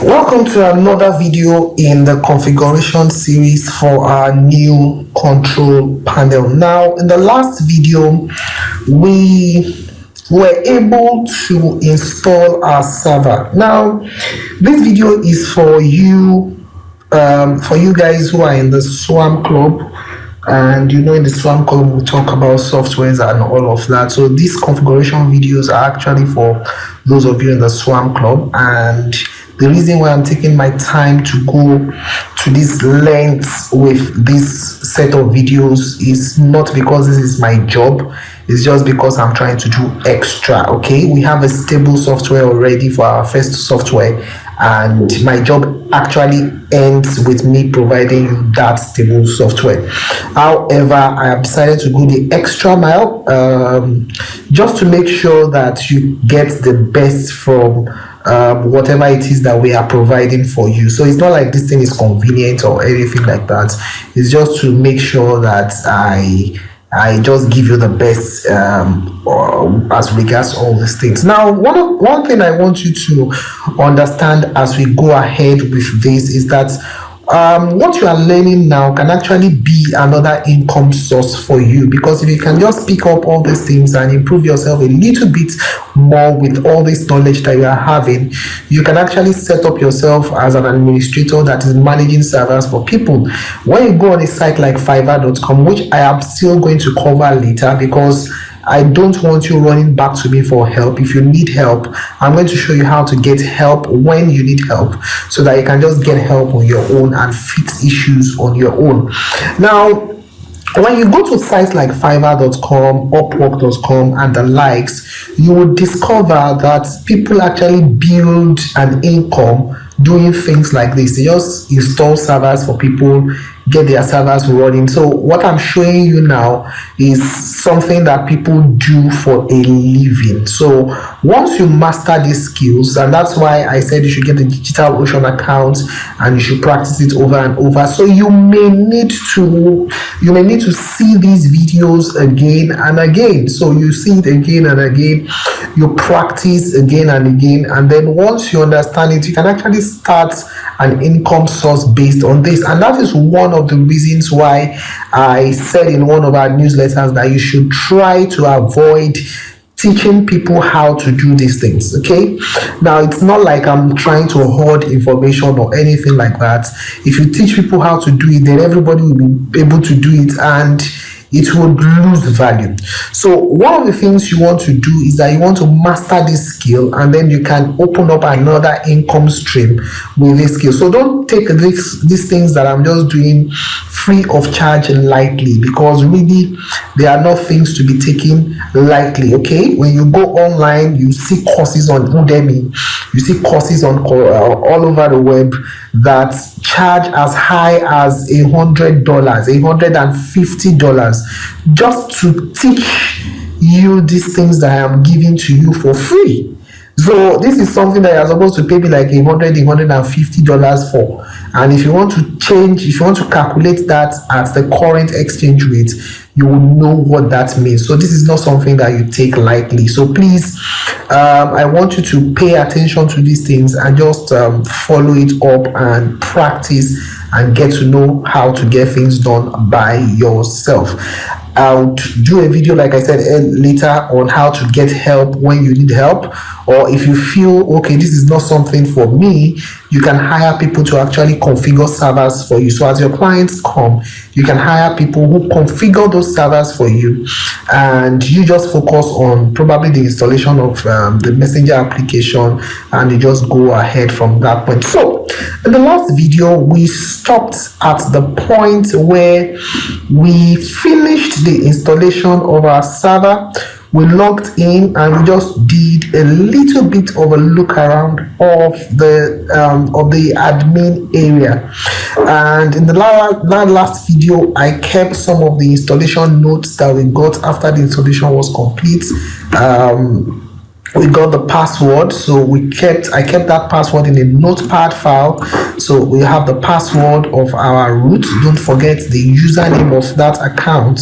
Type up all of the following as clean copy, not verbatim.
Welcome to another video in the configuration series for our new control panel. Now, in the last video, we were able to install our server. Now, this video is for you guys who are in the Swarm Club. And in the Swarm Club, we talk about softwares and all of that. So these configuration videos are actually for those of you in the Swarm Club. And the reason why I'm taking my time to go to this length with this set of videos is not because this is my job. It's just because I'm trying to do extra. Okay, we have a stable software already for our first software, and my job actually ends with me providing you that stable software. However, I have decided to go the extra mile just to make sure that you get the best from whatever it is that we are providing for you. So it's not like this thing is convenient or anything like that. It's just to make sure that I just give you the best as regards all these things. Now, one thing I want you to understand as we go ahead with this is that what you are learning now can actually be another income source for you, because if you can just pick up all these things and improve yourself a little bit more with all this knowledge that you are having, you can actually set up yourself as an administrator that is managing servers for people. When you go on a site like Fiverr.com, which I am still going to cover later, because I don't want you running back to me for help. If you need help, I'm going to show you how to get help when you need help, so that you can just get help on your own and fix issues on your own. Now, when you go to sites like Fiverr.com, Upwork.com, and the likes, you will discover that people actually build an income doing things like this. They just install servers for people, get their servers running. So what I'm showing you now is something that people do for a living. So once you master these skills, and that's why I said you should get a DigitalOcean account and you should practice it over and over. So you may need to see these videos again and again. So you see it again and again, you practice again and again, and then once you understand it, you can actually start an income source based on this. And that is one of the reasons why I said in one of our newsletters that you should try to avoid teaching people how to do these things. Okay, now it's not like I'm trying to hoard information or anything like that. If you teach people how to do it, then everybody will be able to do it, and it would lose value. So one of the things you want to do is that you want to master this skill, and then you can open up another income stream with this skill. So don't take these things that I'm just doing free of charge lightly, because really they are not things to be taken lightly. Okay, when you go online, you see courses on Udemy, you see courses on all over the web that charge as high as $100, $150, just to teach you these things that I am giving to you for free. So this is something that you're supposed to pay me like $150 for. And if you want to calculate that at the current exchange rate, you will know what that means. So this is not something that you take lightly. So please, I want you to pay attention to these things and just follow it up and practice and get to know how to get things done by yourself. I'll do a video, like I said later, on how to get help when you need help, or if you feel okay, this is not something for me, you can hire people to actually configure servers for you. So as your clients come, you can hire people who configure those servers for you, and you just focus on probably the installation of the Messenger application, and you just go ahead from that point. So in the last video, we stopped at the point where we finished the installation of our server. We logged in and we just did a little bit of a look around of the admin area. And in the last video, I kept some of the installation notes that we got after the installation was complete. We got the password, so I kept that password in a notepad file. So we have the password of our root. Don't forget the username of that account.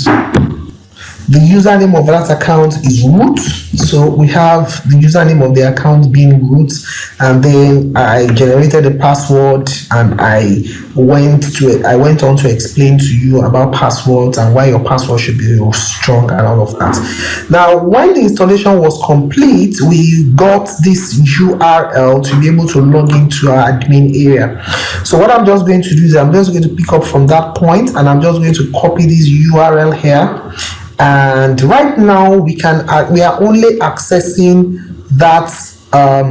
The username of that account is root, so we have the username of the account being root, and then I generated a password, and I went on to explain to you about passwords and why your password should be strong and all of that. Now, when the installation was complete, we got this URL to be able to log into our admin area. So what I'm just going to do is I'm just going to pick up from that point, and I'm just going to copy this URL here. And right now we are only accessing that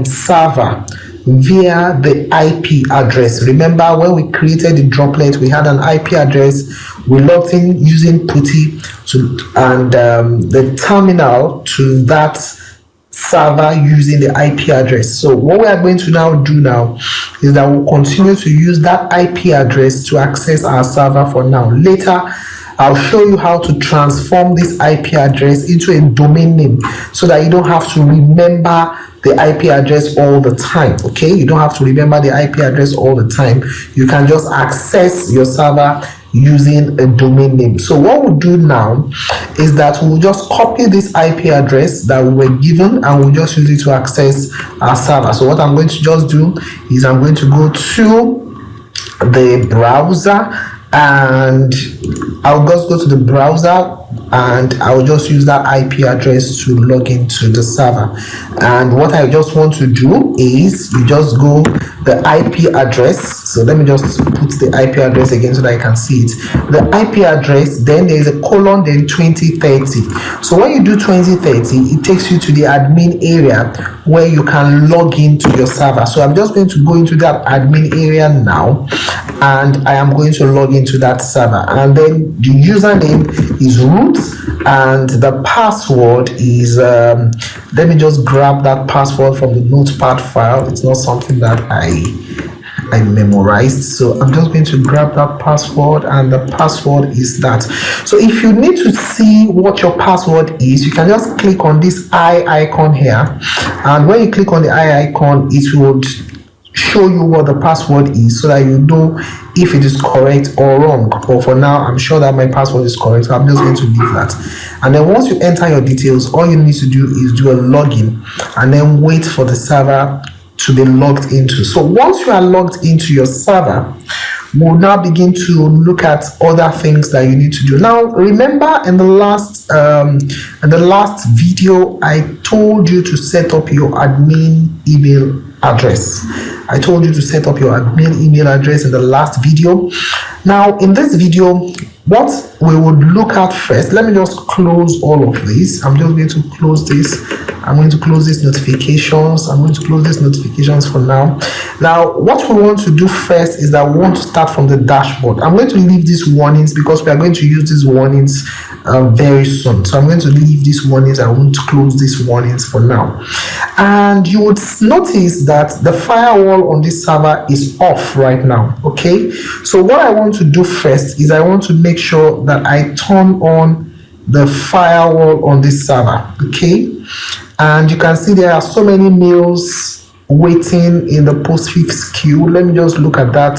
server via the IP address. Remember, when we created the droplet, we had an IP address. We logged in using PuTTY and the terminal to that server using the IP address. So what we are going to now do now is that we'll continue to use that IP address to access our server for now. Later, I'll show you how to transform this IP address into a domain name so that you don't have to remember the IP address all the time. Okay, you don't have to remember the IP address all the time. You can just access your server using a domain name. So what we'll do now is that we'll just copy this IP address that we were given, and we'll just use it to access our server. So what I'm going to just do is I'm going to go to the browser, and I'll just go to the browser and I'll just use that IP address to log into the server. And what I just want to do is you just go the IP address. So let me just put the IP address again so that I can see it. The IP address, then there is a colon, then 2030. So when you do 2030, it takes you to the admin area where you can log into your server. So I'm just going to go into that admin area now, and I am going to log into that server. And then the username is root, and the password is let me just grab that password from the notepad file. It's not something that I memorized, so I'm just going to grab that password, and the password is that. So if you need to see what your password is, you can just click on this eye icon here, and when you click on the eye icon, it would show you what the password is so that you know if it is correct or wrong. But for now, I'm sure that my password is correct, so I'm just going to leave that. And then once you enter your details, all you need to do is do a login and then wait for the server to be logged into. So once you are logged into your server, we'll now begin to look at other things that you need to do. Now, remember in the last video, I told you to set up your admin email address. I told you to set up your admin email address in the last video. Now, in this video, what we would look at first, let me just close all of this. I'm just going to close this. I'm going to close these notifications. I'm going to close these notifications for now. Now, what we want to do first is that we want to start from the dashboard. I'm going to leave these warnings because we are going to use these warnings very soon. So I'm going to leave these warnings. I want to close these warnings for now. And you would notice that the firewall on this server is off right now. Okay. So what I want to do first is I want to make sure that I turn on the firewall on this server. Okay. And you can see there are so many mails waiting in the postfix queue. Let me just look at that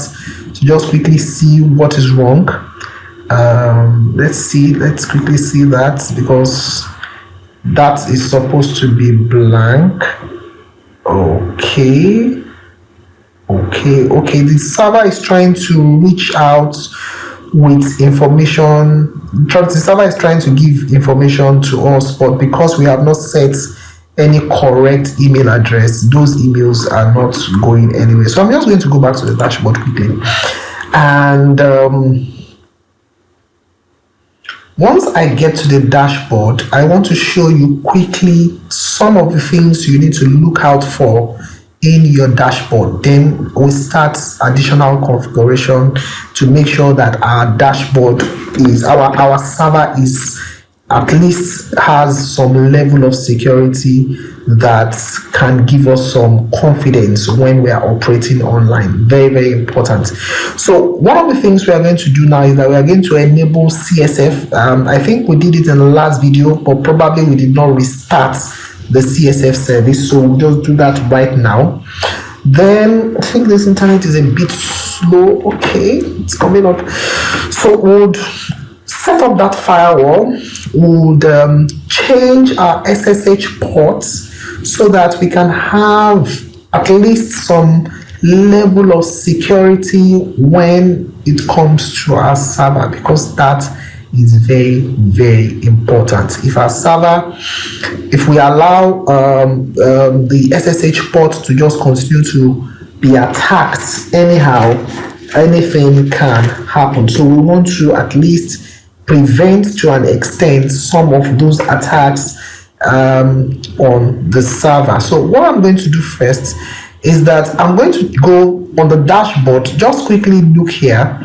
to just quickly see what is wrong. Let's quickly see that, because that is supposed to be blank. Okay, the server is trying to reach out with information. The server is trying to give information to us, but because we have not set any correct email address, those emails are not going anywhere. So I'm just going to go back to the dashboard quickly, and once I get to the dashboard, I want to show you quickly some of the things you need to look out for in your dashboard. Then we start additional configuration to make sure that our dashboard is our server is at least has some level of security that can give us some confidence when we are operating online. Very, very important. So one of the things we are going to do now is that we are going to enable CSF. I think we did it in the last video, but probably we did not restart the CSF service, so we'll just do that right now. Then I think this internet is a bit slow. Okay, it's coming up. So we'll set up that firewall, would change our SSH ports so that we can have at least some level of security when it comes to our server, because that is very, very important. If our server, if we allow the SSH port to just continue to be attacked anyhow, anything can happen. So we want to at least prevent to an extent some of those attacks on the server. So what I'm going to do first is that I'm going to go on the dashboard, just quickly look here,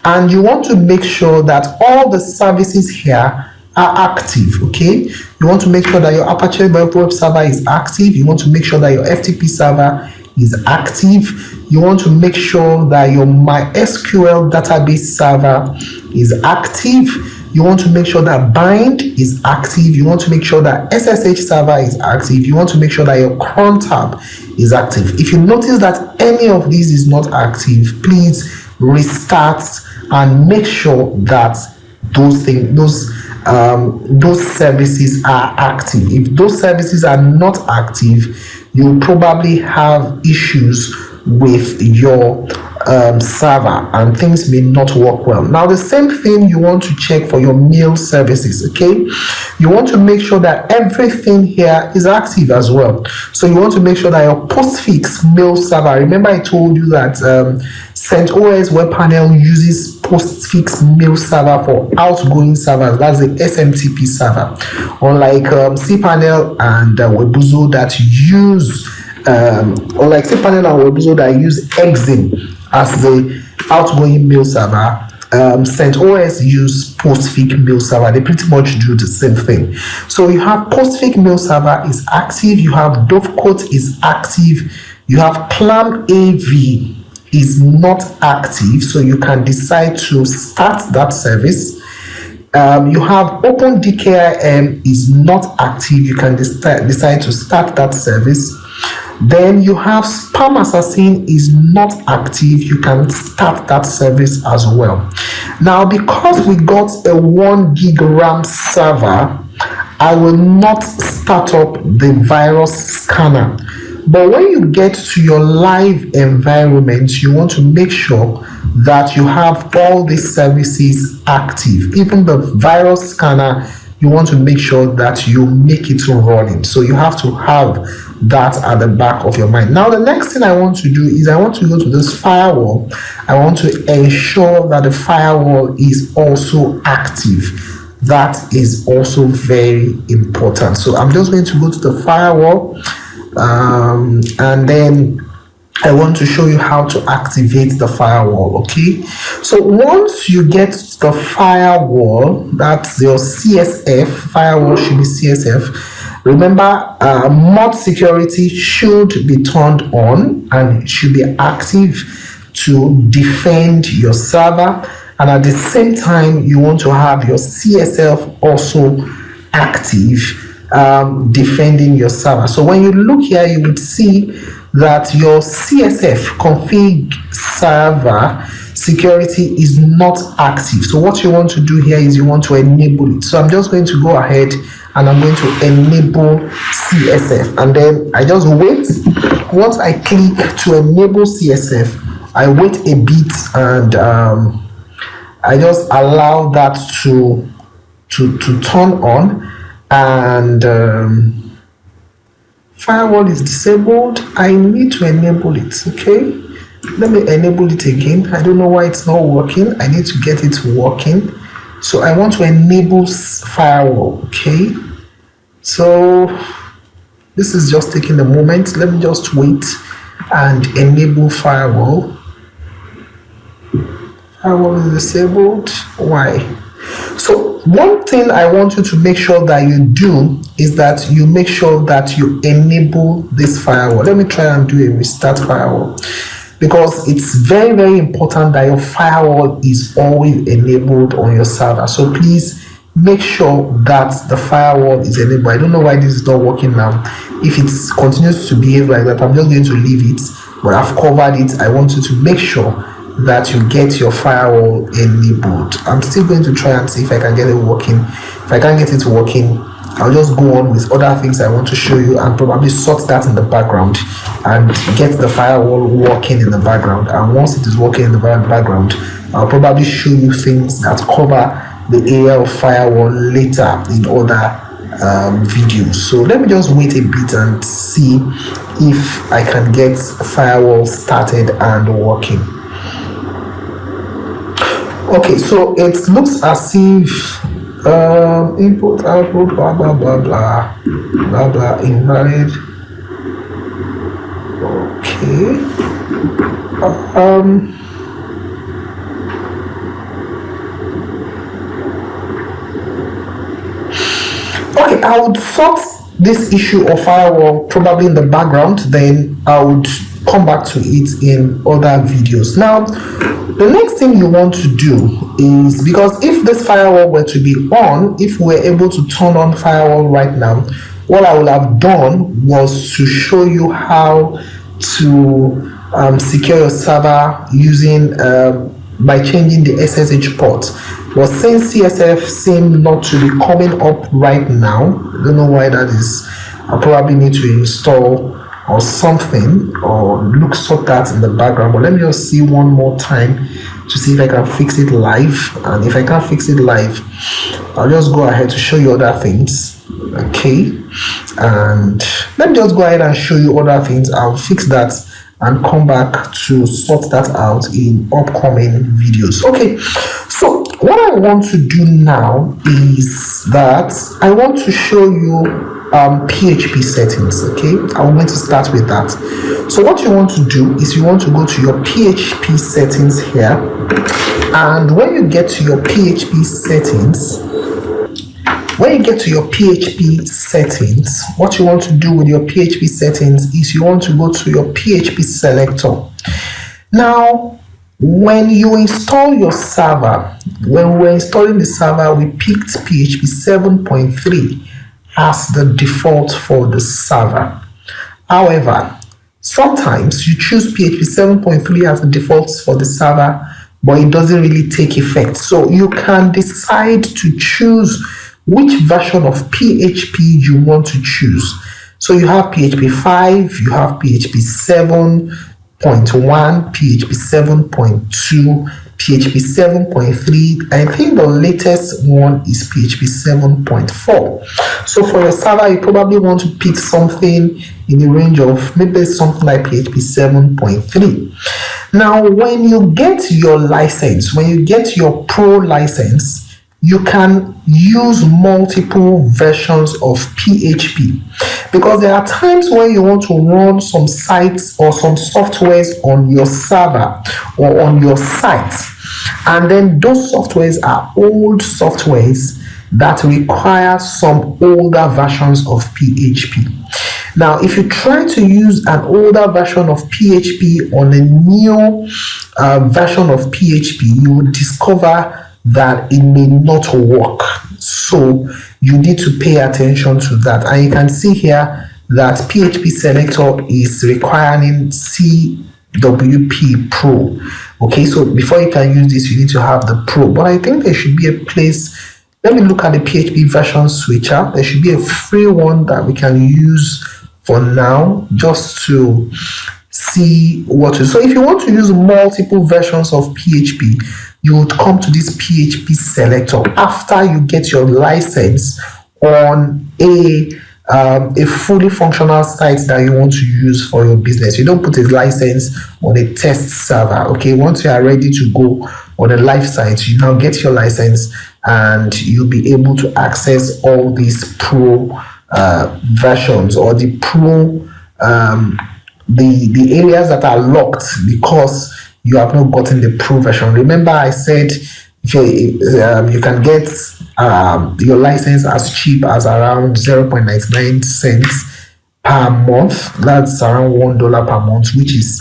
and you want to make sure that all the services here are active. Okay, you want to make sure that your Apache web server is active. You want to make sure that your FTP server is active. You want to make sure that your MySQL database server is active. You want to make sure that bind is active. You want to make sure that SSH server is active. You want to make sure that your cron tab is active. If you notice that any of these is not active, please restart and make sure that those services are active. If those services are not active, you'll probably have issues with your server and things may not work well. Now the same thing you want to check for your mail services. Okay, you want to make sure that everything here is active as well. So you want to make sure that your postfix mail server, remember I told you that CentOS Web Panel uses postfix mail server for outgoing servers. That's the SMTP server, unlike cPanel and Webuzo that use unlike cPanel and Webuzo that use Exim as the outgoing mail server. CentOS use postfix mail server. They pretty much do the same thing. So you have postfix mail server is active, you have Dovecoat is active, you have Clam AV is not active, so you can decide to start that service. You have OpenDKIM is not active, you can decide to start that service. Then you have Spam Assassin is not active, you can start that service as well. Now because we got a 1 gig RAM server, I will not start up the virus scanner. But when you get to your live environment, you want to make sure that you have all these services active. Even the virus scanner, you want to make sure that you make it running. So you have to have that at the back of your mind. Now the next thing I want to do is I want to go to this firewall. I want to ensure that the firewall is also active. That is also very important. So I'm just going to go to the firewall and then I want to show you how to activate the firewall. Okay, so once you get the firewall, that's your CSF, firewall should be CSF. Remember, mod security should be turned on and it should be active to defend your server, and at the same time you want to have your CSF also active, defending your server. So when you look here, you would see that your CSF config server security is not active. So what you want to do here is you want to enable it. So I'm just going to go ahead and I'm going to enable CSF, and then I just wait. Once I click to enable CSF, I wait a bit and I just allow that to turn on, and firewall is disabled. I need to enable it. Okay, let me enable it again. I don't know why it's not working. I need to get it working. So I want to enable firewall. Okay, so this is just taking a moment. Let me just wait and enable firewall. Firewall is disabled. Why? So one thing I want you to make sure that you do is that you make sure that you enable this firewall. Let me try and do a restart firewall, because it's very, very important that your firewall is always enabled on your server. So please make sure that the firewall is enabled. I don't know why this is not working now. If it continues to behave like that, I'm just going to leave it, but I've covered it. I want you to make sure that you get your firewall enabled. I'm still going to try and see if I can get it working. If I can't get it working, I'll just go on with other things I want to show you and probably sort that in the background and get the firewall working in the background. And once it is working in the background, I'll probably show you things that cover the area of firewall later in other videos. So let me just wait a bit and see if I can get firewall started and working. Okay, so it looks as if input output blah blah blah blah blah blah invalid. Okay. Okay, I would sort this issue of firewall probably in the background, then I would come back to it in other videos. Now, the next thing you want to do is, because if this firewall were to be on, if we're able to turn on firewall right now, what I would have done was to show you how to secure your server using by changing the SSH port. But since CSF seems not to be coming up right now, I don't know why that is. I probably need to install or something, or sort that in the background. But let me just see one more time to see if I can fix it live. And if I can't fix it live, I'll just go ahead to show you other things. Okay, and let me just go ahead and show you other things. I'll fix that and come back to sort that out in upcoming videos. Okay, so what I want to do now is that I want to show you PHP settings. Okay, I'm going to start with that. So what you want to do is you want to go to your PHP settings here, and when you get to your PHP settings, what you want to do with your PHP settings is you want to go to your PHP selector. Now, when you install your server, when we're installing the server, we picked PHP 7.3 as the default for the server. However, sometimes you choose PHP 7.3 as the default for the server, but it doesn't really take effect. So you can decide to choose which version of PHP you want to choose. So you have PHP 5, you have PHP 7.1, PHP 7.2, PHP 7.3. I think the latest one is PHP 7.4. So for your server, you probably want to pick something in the range of maybe something like PHP 7.3. Now, when you get your license, when you get your pro license, you can use multiple versions of PHP, because there are times when you want to run some sites or some softwares on your server or on your site, and then those softwares are old softwares that require some older versions of PHP. Now, if you try to use an older version of PHP on a new version of PHP, you will discover that it may not work. So you need to pay attention to that. And you can see here that PHP selector is requiring CWP Pro. Okay, so before you can use this, you need to have the Pro. But I think there should be a place. Let me look at the PHP version switcher. There should be a free one that we can use for now, just to see what to. So if you want to use multiple versions of PHP, you would come to this PHP selector after you get your license on a fully functional site that you want to use for your business. You don't put a license on a test server. Okay, once you are ready to go on a live site, you now get your license and you'll be able to access all these pro versions, or the pro the areas that are locked because you have not gotten the pro version. Remember, I said you can get your license as cheap as around 0.99 cents per month. That's around $1 per month, which is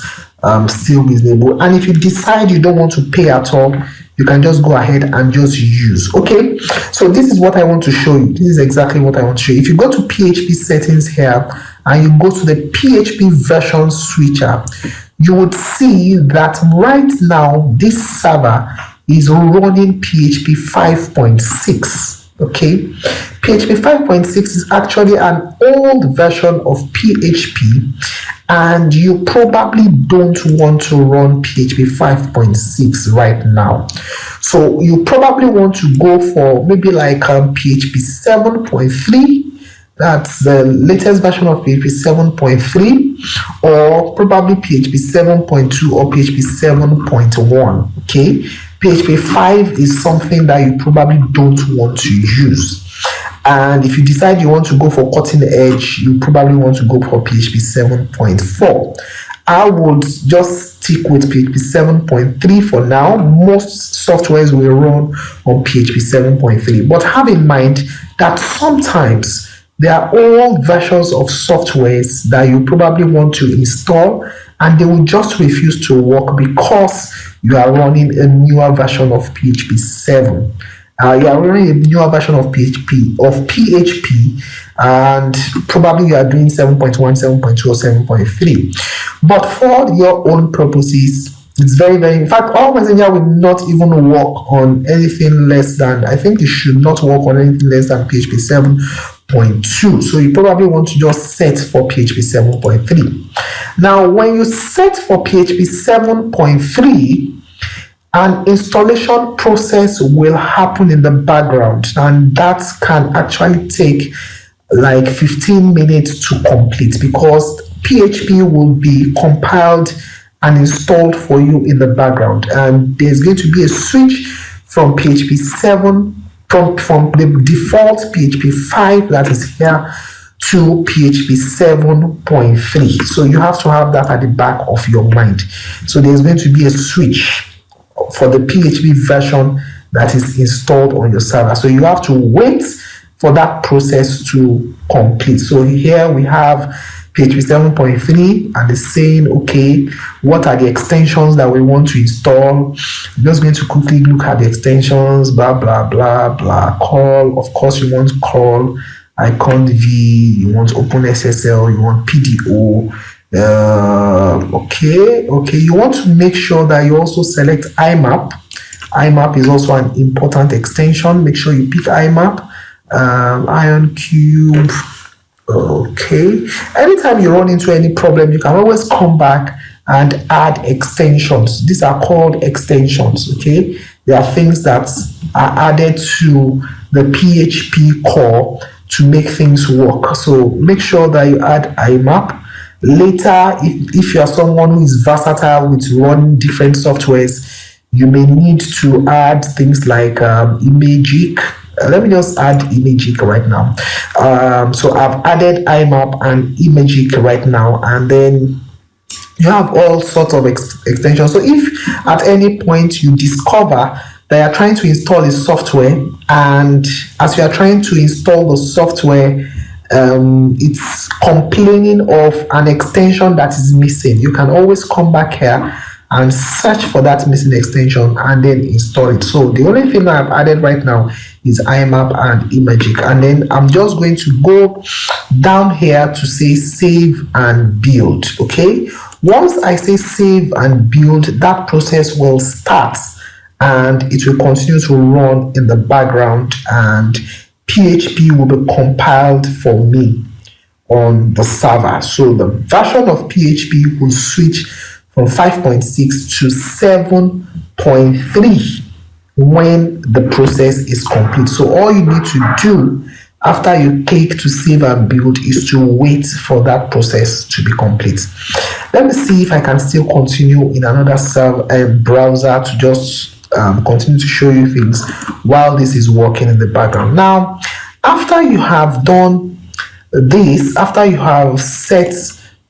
still reasonable. And if you decide you don't want to pay at all, you can just go ahead and just use. Okay, so this is what I want to show you. This is exactly what I want to show you. If you go to PHP settings here and you go to the PHP version switcher, you would see that right now this server is running PHP 5.6. okay, PHP 5.6 is actually an old version of PHP, and you probably don't want to run PHP 5.6 right now. So you probably want to go for maybe like PHP 7.3. That's the latest version of PHP 7.3, or probably PHP 7.2 or PHP 7.1. okay, PHP 5 is something that you probably don't want to use. And if you decide you want to go for cutting edge, you probably want to go for PHP 7.4. I would just stick with PHP 7.3 for now. Most softwares will run on PHP 7.3, but have in mind that sometimes there are old versions of softwares that you probably want to install, and they will just refuse to work because you are running a newer version of PHP 7. You are running a newer version of PHP, and probably you are doing 7.1, 7.2, or 7.3. But for your own purposes, it's very, very, in fact, all Messenger will not even work on anything less than, I think it should not work on anything less than PHP 7.2. So you probably want to just set for PHP 7.3. Now, when you set for PHP 7.3, an installation process will happen in the background, and that can actually take like 15 minutes to complete, because PHP will be compiled and installed for you in the background, and there's going to be a switch from PHP 7 from the default PHP 5 that is here to PHP 7.3. so you have to have that at the back of your mind. So there's going to be a switch for the PHP version that is installed on your server, so you have to wait for that process to complete. So here we have PHP 7.3, and it's saying, okay, what are the extensions that we want to install? I'm just going to quickly look at the extensions, blah, blah, blah, blah. Call, of course, you want call, icon v, you want OpenSSL, you want PDO. Okay, you want to make sure that you also select IMAP. IMAP is also an important extension. Make sure you pick IMAP, IonCube. Okay, anytime you run into any problem, you can always come back and add extensions. These are called extensions. Okay, they are things that are added to the PHP core to make things work. So make sure that you add IMAP. Later, if you are someone who is versatile with running different softwares, you may need to add things like Imagic. Let me just add Imagic right now. So I've added IMAP and Imagic right now, and then you have all sorts of extensions. So if at any point you discover that you're trying to install a software, and as you are trying to install the software, it's complaining of an extension that is missing, you can always come back here and search for that missing extension and then install it. So the only thing that I've added right now is IMAP and Imagic, and then I'm just going to go down here to say save and build. Okay, once I say save and build, that process will start and it will continue to run in the background, and PHP will be compiled for me on the server. So the version of PHP will switch from 5.6 to 7.3 when the process is complete. So all you need to do after you click to save and build is to wait for that process to be complete. Let me see if I can still continue in another browser to just continue to show you things while this is working in the background. Now, after you have done this, after you have set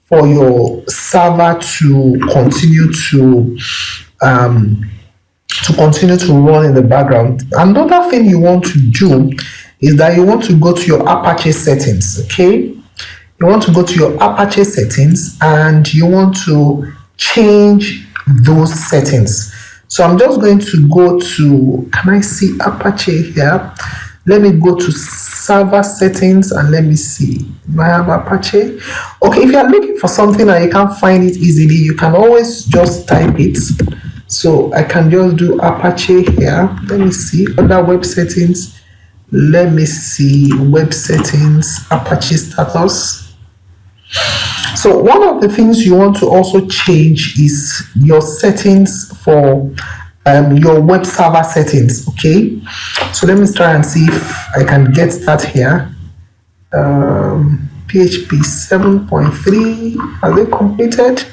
for your server to continue to run in the background, another thing you want to do is that you want to go to your Apache settings. Okay, you want to go to your Apache settings and you want to change those settings. So I'm just going to go to, can I see Apache here? Let me go to server settings, and let me see. Do I have Apache? Okay, if you are looking for something and you can't find it easily, you can always just type it. So I can just do Apache here. Let me see other web settings. Let me see web settings, Apache status. So one of the things you want to also change is your settings for your web server settings. Okay, so let me try and see if I can get that here. PHP 7.3, are they completed?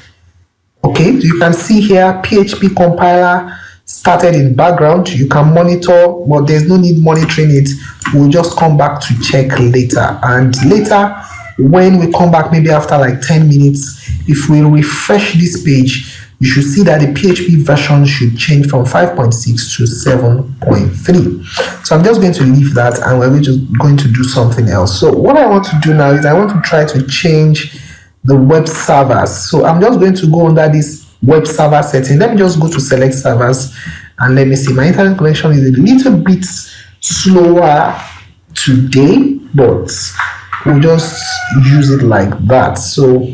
Okay, you can see here PHP compiler started in background. You can monitor, but there's no need monitoring it. We'll just come back to check later, and later when we come back, maybe after like 10 minutes, if we refresh this page, you should see that the PHP version should change from 5.6 to 7.3. So I'm just going to leave that, and we're just going to do something else. So what I want to do now is I want to try to change the web servers. So I'm just going to go under this web server setting. Let me just go to select servers, and let me see. My internet connection is a little bit slower today, but we'll just use it like that. So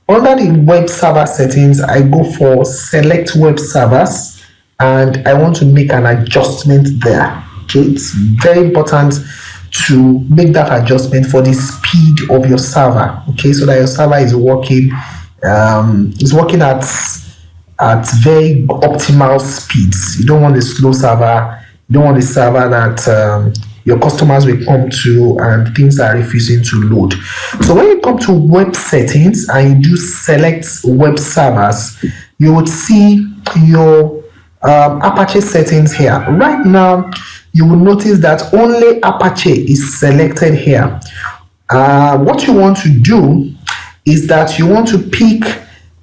under the web server settings, I go for select web servers, and I want to make an adjustment there. Okay, it's very important to make that adjustment for the speed of your server. Okay, so that your server is working at very optimal speeds. You don't want a slow server. You don't want a server that your customers will come to and things are refusing to load. So when you come to web settings and you do select web servers, you would see your Apache settings here. Right now, you will notice that only Apache is selected here. What you want to do is that you want to pick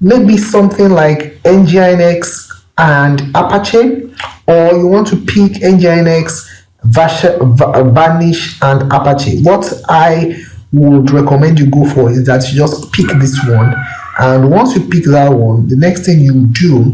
maybe something like Nginx and Apache, or you want to pick Nginx, Vanish, and Apache. What I would recommend you go for is that you just pick this one, and once you pick that one, the next thing you do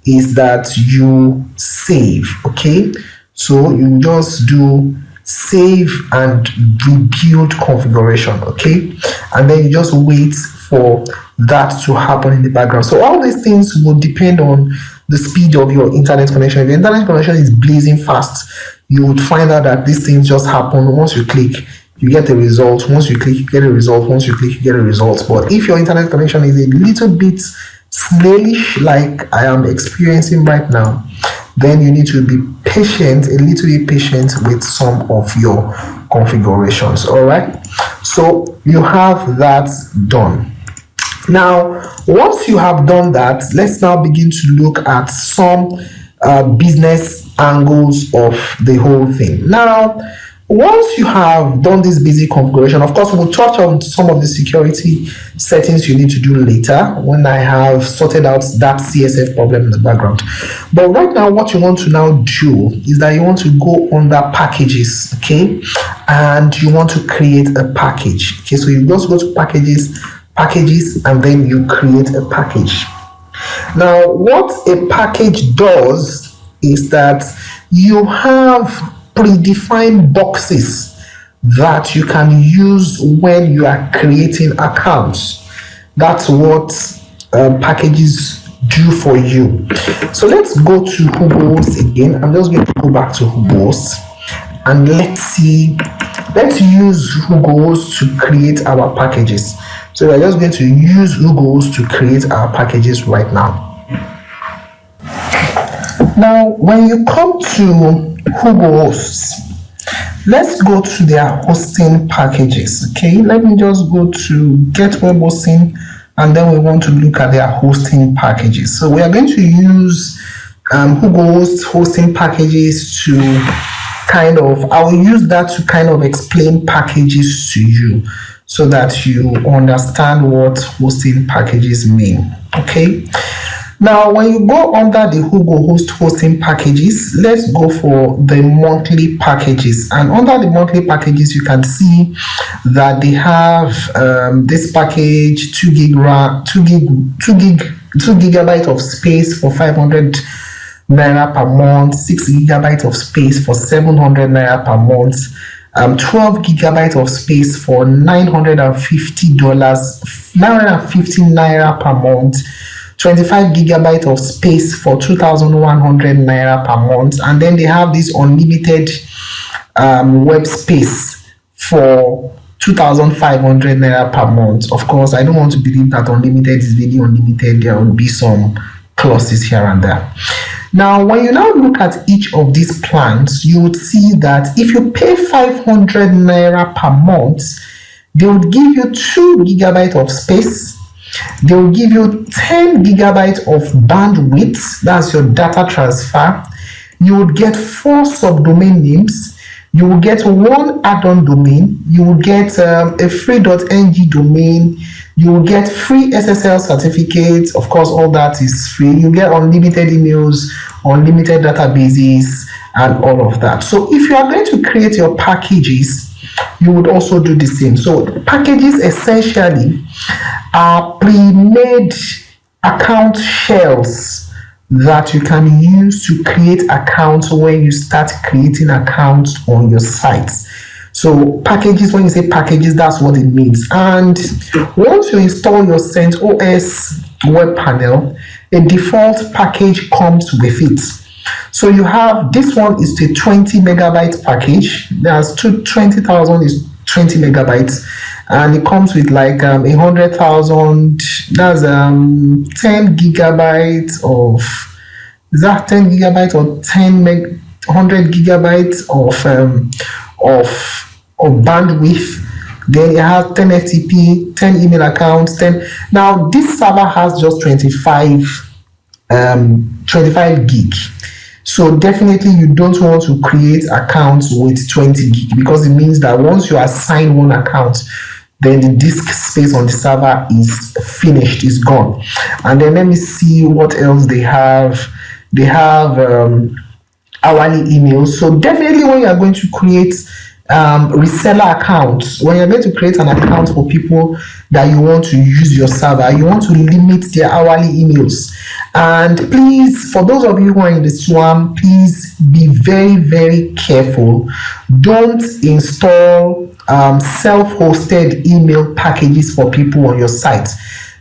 is that you save. Okay, so you just do save and rebuild configuration. Okay, and then you just wait for that to happen in the background. So all these things will depend on the speed of your internet connection. If your internet connection is blazing fast, you would find out that these things just happen. Once you click, you get the result. Once you click, you get a result. Once you click, you get a result. But if your internet connection is a little bit snailish, like I am experiencing right now, then you need to be patient, a little bit patient with some of your configurations. All right, so you have that done. Now, once you have done that, let's now begin to look at some business angles of the whole thing. Now, once you have done this basic configuration, of course, we'll touch on some of the security settings you need to do later when I have sorted out that CSF problem in the background. But right now, what you want to now do is that you want to go under packages, okay? And you want to create a package, okay? So you just go to packages, and then you create a package. Now, what a package does is that you have predefined boxes that you can use when you are creating accounts. That's what packages do for you. So let's go to Hugohost again. I'm just going to go back to Hugohost, and let's use Hugohost to create our packages. So we're just going to use Hugohost to create our packages right now. Now, when you come to Hugohost, let's go to their hosting packages. Okay, let me just go to get web hosting, and then we want to look at their hosting packages. So we are going to use Hugohost hosting packages to I will use that to kind of explain packages to you, so that you understand what hosting packages mean. Okay, now when you go under the Hugohost hosting packages, let's go for the monthly packages. And under the monthly packages, you can see that they have this package, 2 gigabyte of space for 500 naira per month, 6 gigabytes of space for 700 naira per month, 12 gigabyte of space for $950, 950 naira per month, 25 gigabyte of space for 2,100 naira per month, and then they have this unlimited web space for 2,500 naira per month. Of course, I don't want to believe that unlimited is really unlimited. There will be some clauses here and there. Now, when you now look at each of these plans, you would see that if you pay 500 naira per month, they would give you 2 gigabyte of space. They will give you 10 gigabyte of bandwidth. That's your data transfer. You would get 4 subdomain names. You will get 1 add-on domain. You will get a free.ng domain. You will get free SSL certificates. Of course, all that is free. You get unlimited emails, unlimited databases, and all of that. So if you are going to create your packages, you would also do the same. So packages essentially are pre-made account shells that you can use to create accounts when you start creating accounts on your site. So packages, when you say packages, that's what it means. And once you install your CentOS Web Panel, a default package comes with it. So you have, this one is the 20 megabyte package. There's 20,000 is 20 megabytes, and it comes with like 100,000. That's 10 gigabytes of, is that 10 gigabytes or 100 gigabytes of bandwidth. Then it has 10 FTP, 10 email accounts, 10. Now this server has just 25 gig. So definitely you don't want to create accounts with 20 gig, because it means that once you assign one account, then the disk space on the server is finished, is gone. And then let me see what else they have. They have hourly emails. So definitely when you are going to create reseller accounts, when you're going to create an account for people that you want to use your server, you want to limit their hourly emails. And please, for those of you who are in the swamp, please be very, very careful. Don't install self-hosted email packages for people on your site,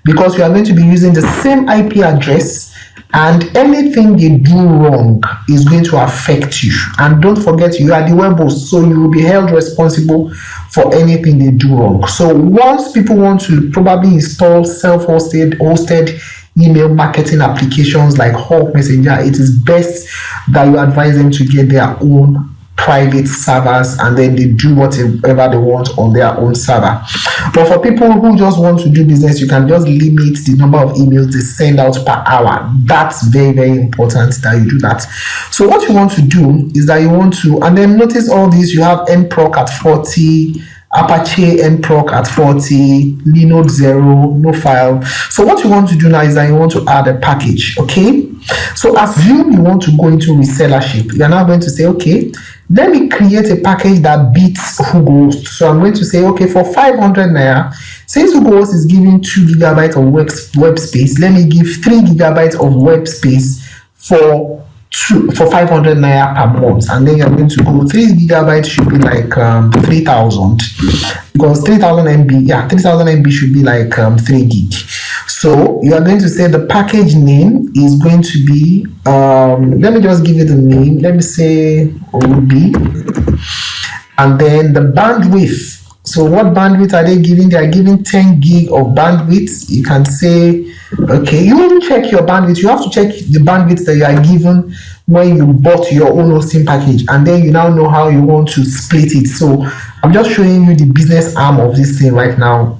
because you are going to be using the same IP address, and anything they do wrong is going to affect you. And don't forget, you are the web host, so you will be held responsible for anything they do wrong. So once people want to probably install self-hosted email marketing applications like Hawk Messenger, it is best that you advise them to get their own private servers, and then they do whatever they want on their own server. But for people who just want to do business, you can just limit the number of emails they send out per hour. That's very, very important that you do that. So what you want to do is that you want to, and then notice all these, you have nproc at 40, Apache nproc at 40, Linode 0, no file. So what you want to do now is that you want to add a package, okay? So assume you want to go into resellership. You're now going to say, okay, let me create a package that beats Hugo. So I'm going to say, okay, for 500 naira, since Hugo is giving 2 gigabytes of web space, let me give 3 gigabytes of web space for 500 naira per month. And then you're going to go 3 gigabytes should be like 3,000, because 3,000 MB, yeah, 3,000 MB should be like 3 gig. So you are going to say the package name is going to be, let me just give you the name. Let me say OB, and then the bandwidth. So what bandwidth are they giving? They are giving 10 gig of bandwidth. You can say, okay, you won't check your bandwidth. You have to check the bandwidth that you are given when you bought your own hosting package, and then you now know how you want to split it. So I'm just showing you the business arm of this thing right now.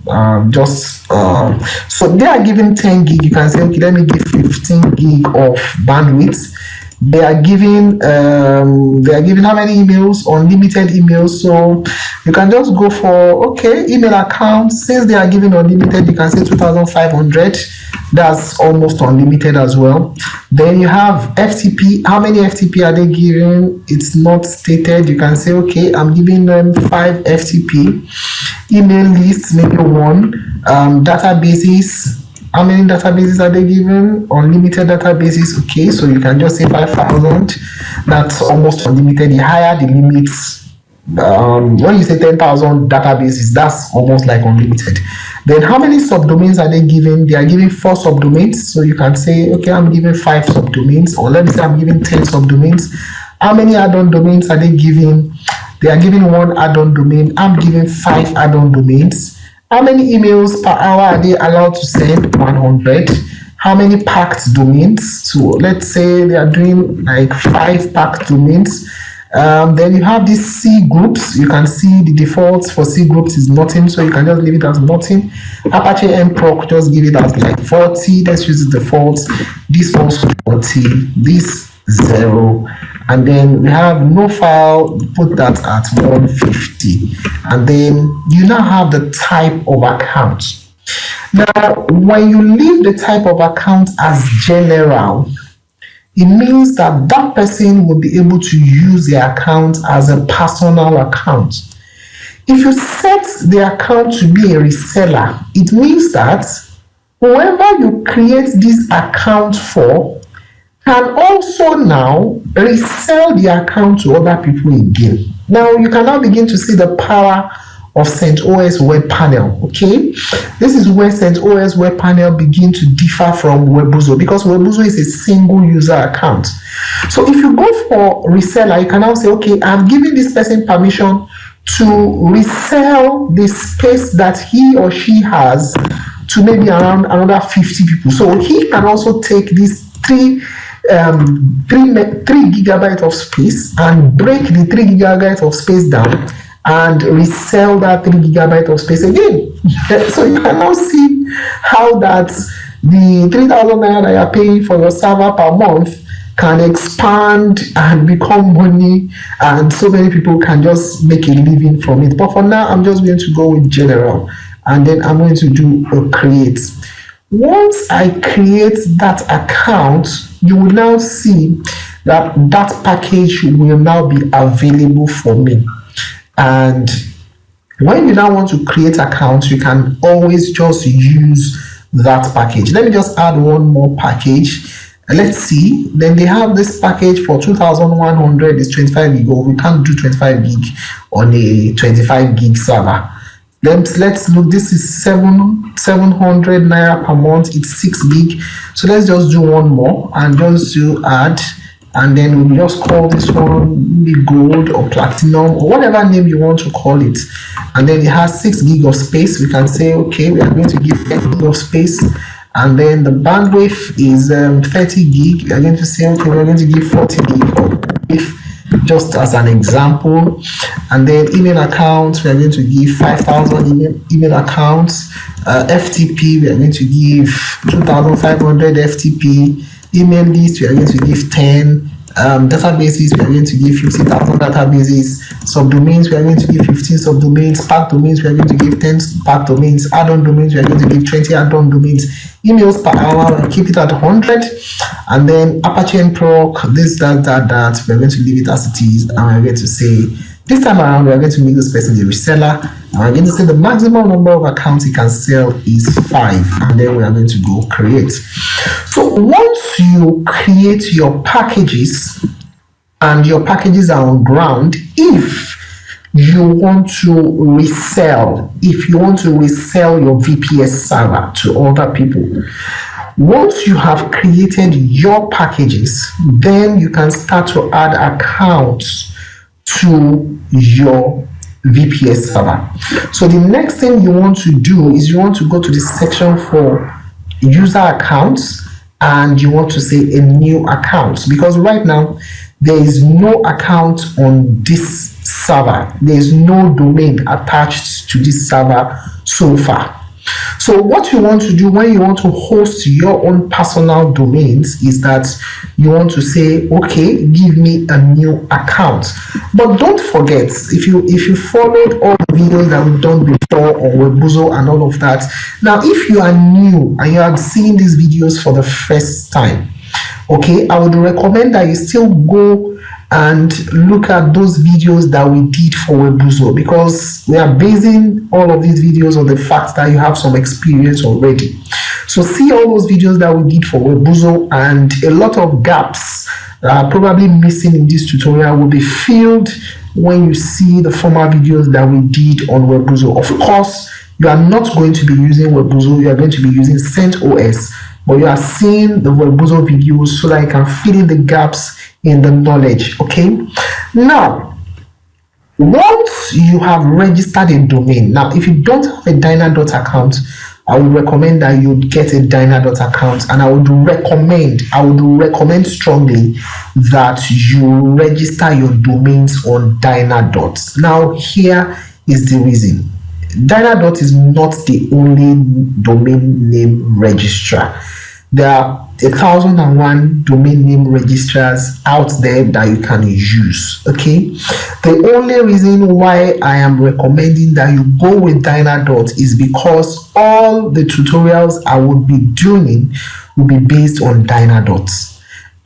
So they are giving 10 gig. You can say, okay, let me give 15 gig of bandwidth. They are giving how many emails? Unlimited emails. So you can just go for, okay, email accounts. Since they are giving unlimited, you can say 2,500. That's almost unlimited as well. Then you have FTP. How many FTP are they giving? It's not stated. You can say, okay, I'm giving them 5 FTP. Email lists, maybe 1. Databases. How many databases are they given? Unlimited databases. Okay, so you can just say 5,000. That's almost unlimited. The higher the limits, when you say 10,000 databases, that's almost like unlimited. Then how many subdomains are they giving? They are giving 4 subdomains. So you can say, okay, I'm giving 5 subdomains, or let me say I'm giving 10 subdomains. How many add-on domains are they giving? They are giving 1 add-on domain. I'm giving 5 add-on domains. How many emails per hour are they allowed to send? 100. How many packed domains? So let's say they are doing like 5 packed domains. Then you have these C groups. You can see the defaults for C groups is nothing, so you can just leave it as nothing. Apache mproc, just give it as like 40. Let's use the defaults. This also 40. This 0. And then we have no file, put that at 150. And then you now have the type of account. Now, when you leave the type of account as general, it means that that person will be able to use the account as a personal account. If you set the account to be a reseller, it means that whoever you create this account for can also now resell the account to other people again. Now you can now begin to see the power of CentOS Web Panel. Okay, this is where CentOS Web Panel begin to differ from Webuzo, because Webuzo is a single user account. So if you go for reseller, you can now say, okay, I'm giving this person permission to resell the space that he or she has to maybe around another 50 people. So he can also take this 3 gigabyte of space and break the 3 gigabyte of space down and resell that 3 gigabyte of space again. So you can now see how that the 3,000 naira that you're paying for your server per month can expand and become money, and so many people can just make a living from it. But for now, I'm just going to go with general, and then I'm going to do a create. Once I create that account, you will now see that that package will now be available for me. And when you now want to create accounts, you can always just use that package. Let me just add one more package. Let's see. Then they have this package for 2,100 is 25 gig. We can't do 25 gig on a 25 gig server. Let's look. This is 700 naira per month. It's 6 gig. So let's just do one more and just do add, and then we'll just call this one maybe gold or platinum or whatever name you want to call it. And then it has 6 gig of space. We can say, okay, we are going to give 8 gig of space, and then the bandwidth is 30 gig. We are going to say, okay, we're going to give 40 gig of bandwidth, just as an example. And then email accounts, we are going to give 5,000 email accounts. FTP, we are going to give 2,500 FTP. Email list, we are going to give 10. Databases, we are going to give 50,000 databases. Subdomains, we are going to give 15 subdomains. Pack domains, we are going to give 10 pack domains. Add-on domains, we are going to give 20 add-on domains. Emails per hour, we'll keep it at 100. And then Apache mproc, this, that, we're going to leave it as it is. And we're going to say, this time around, we're going to make this person a reseller. And we're going to say the maximum number of accounts he can sell is 5. And then we are going to go create. So once you create your packages and your packages are on ground, if you want to resell your VPS server to other people, once you have created your packages, then you can start to add accounts to your VPS server. So the next thing you want to do is you want to go to the section for user accounts, and you want to say a new account, because right now there is no account on this server. There is no domain attached to this server so far. So what you want to do when you want to host your own personal domains is that you want to say, okay, give me a new account. But don't forget, if you followed all the videos that we've done before on Webuzo and all of that, now if you are new and you are seeing these videos for the first time, okay, I would recommend that you still go and look at those videos that we did for Webuzo, because we are basing all of these videos on the fact that you have some experience already. So see all those videos that we did for Webuzo, and a lot of gaps probably missing in this tutorial will be filled when you see the former videos that we did on Webserver. Of course, you are not going to be using Webserver, you are going to be using CentOS, but you are seeing the Webserver videos so that you can fill in the gaps in the knowledge. Okay, now once you have registered a domain, now if you don't have a Dynadot account, I would recommend that you get a Dynadot account, and I would recommend strongly that you register your domains on Dynadot. Now here is the reason. Dynadot is not the only domain name registrar. There are 1,001 domain name registrars out there that you can use. Okay, the only reason why I am recommending that you go with Dynadot is because all the tutorials I will be doing will be based on Dynadot,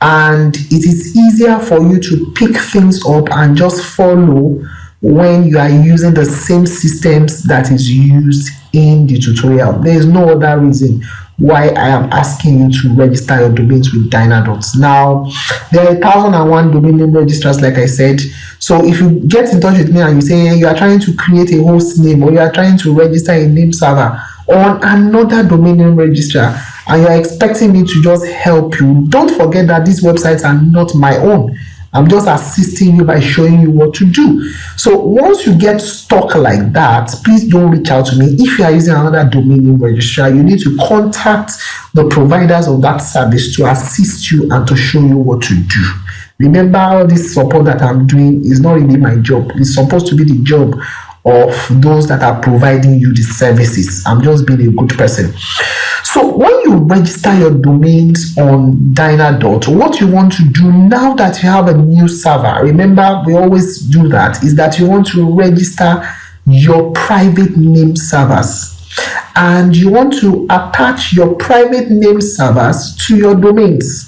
and it is easier for you to pick things up and just follow when you are using the same systems that is used in the tutorial. There is no other reason why I am asking you to register your domains with Dynadot. Now, there are 1,001 domain name registrars, like I said. So if you get in touch with me and you say you are trying to create a host name, or you are trying to register a name server on another domain name registrar, and you are expecting me to just help you, don't forget that these websites are not my own. I'm just assisting you by showing you what to do. So once you get stuck like that, please don't reach out to me. If you are using another domain name registrar, you need to contact the providers of that service to assist you and to show you what to do. Remember, all this support that I'm doing is not really my job. It's supposed to be the job of those that are providing you the services. I'm just being a good person. So when you register your domains on Dynadot, what you want to do now that you have a new server, remember we always do that, is that you want to register your private name servers, and you want to attach your private name servers to your domains.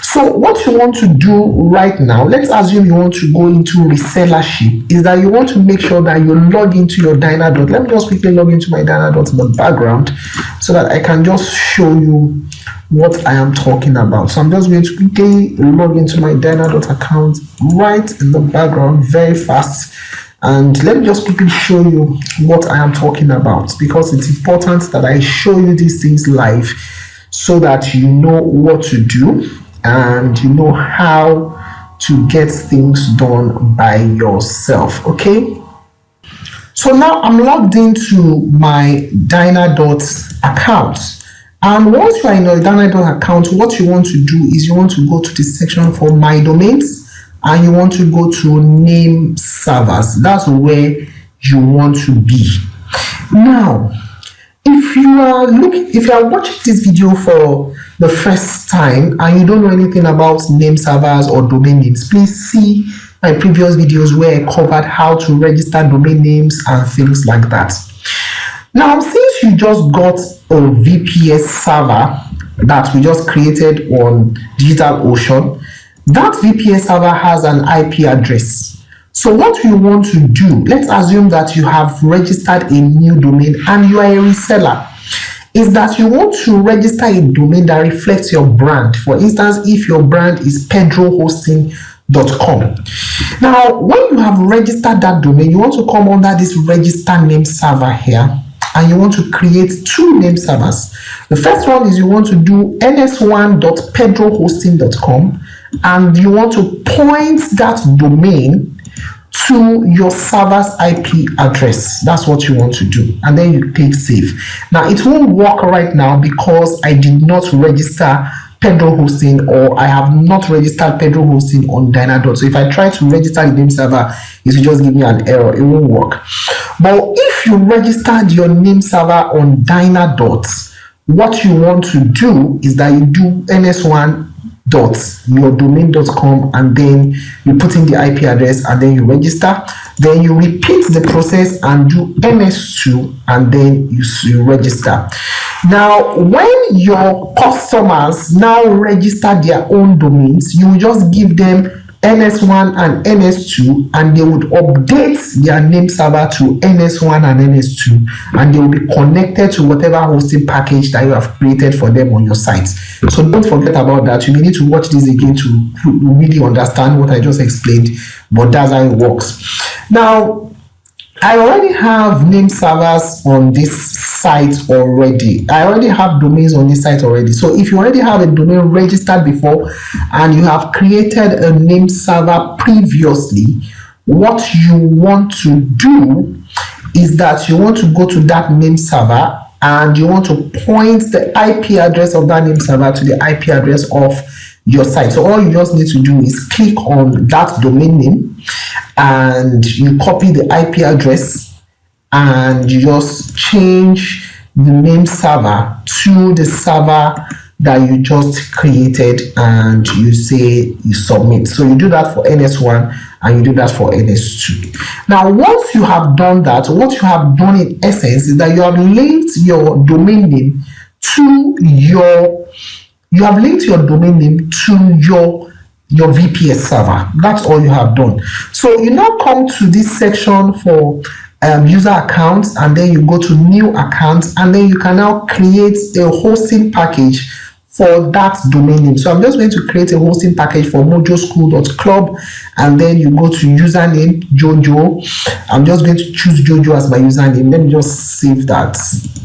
So what you want to do right now, let's assume you want to go into resellership, is that you want to make sure that you log into your Dynadot. Let me just quickly log into my Dynadot in the background so that I can just show you what I am talking about. So I'm just going to quickly log into my Dynadot account right in the background very fast. And let me just quickly show you what I am talking about, because it's important that I show you these things live so that you know what to do and you know how to get things done by yourself. Okay, so now I'm logged into my Dynadot account, and once you are in your Dynadot account, what you want to do is you want to go to the section for my domains, and you want to go to name servers. That's where you want to be. Now, if you are watching this video for the first time and you don't know anything about name servers or domain names, please see my previous videos where I covered how to register domain names and things like that. Now, since you just got a VPS server that we just created on DigitalOcean, that VPS server has an IP address. So what you want to do, let's assume that you have registered a new domain and you are a reseller, is that you want to register a domain that reflects your brand. For instance, if your brand is pedrohosting.com. Now, when you have registered that domain, you want to come under this register name server here, and you want to create two name servers. The first one is you want to do ns1.pedrohosting.com, and you want to point that domain to your server's IP address. That's what you want to do, and then you click save. Now it won't work right now because I did not register Pedro Hosting, or I have not registered Pedro Hosting on Dynadot. So if I try to register the name server, it will just give me an error. It won't work. But if you registered your name server on Dynadot, what you want to do is that you do ns1.yourdomain.com, and then you put in the IP address, and then you register. Then you repeat the process and do ns2, and then you register. Now, when your customers now register their own domains, you just give them NS1 and NS2, and they would update their name server to NS1 and NS2, and they will be connected to whatever hosting package that you have created for them on your site. So don't forget about that. You may need to watch this again to really understand what I just explained, but that's how it works. Now, I already have name servers on this site already. I already have domains on this site already. So if you already have a domain registered before and you have created a name server previously, what you want to do is that you want to go to that name server and you want to point the IP address of that name server to the IP address of your site. So all you just need to do is click on that domain name and you copy the IP address and you just change the name server to the server that you just created and you say you submit. So you do that for NS1 and you do that for NS2. Now, once you have done that, what you have done in essence is that you have linked your domain name to your domain name to your VPS server. That's all you have done. So you now come to this section for user accounts, and then you go to new accounts, and then you can now create a hosting package for that domain name. So I'm just going to create a hosting package for mojoschool.club, and then you go to username Jojo. I'm just going to choose Jojo as my username. Let me just save that.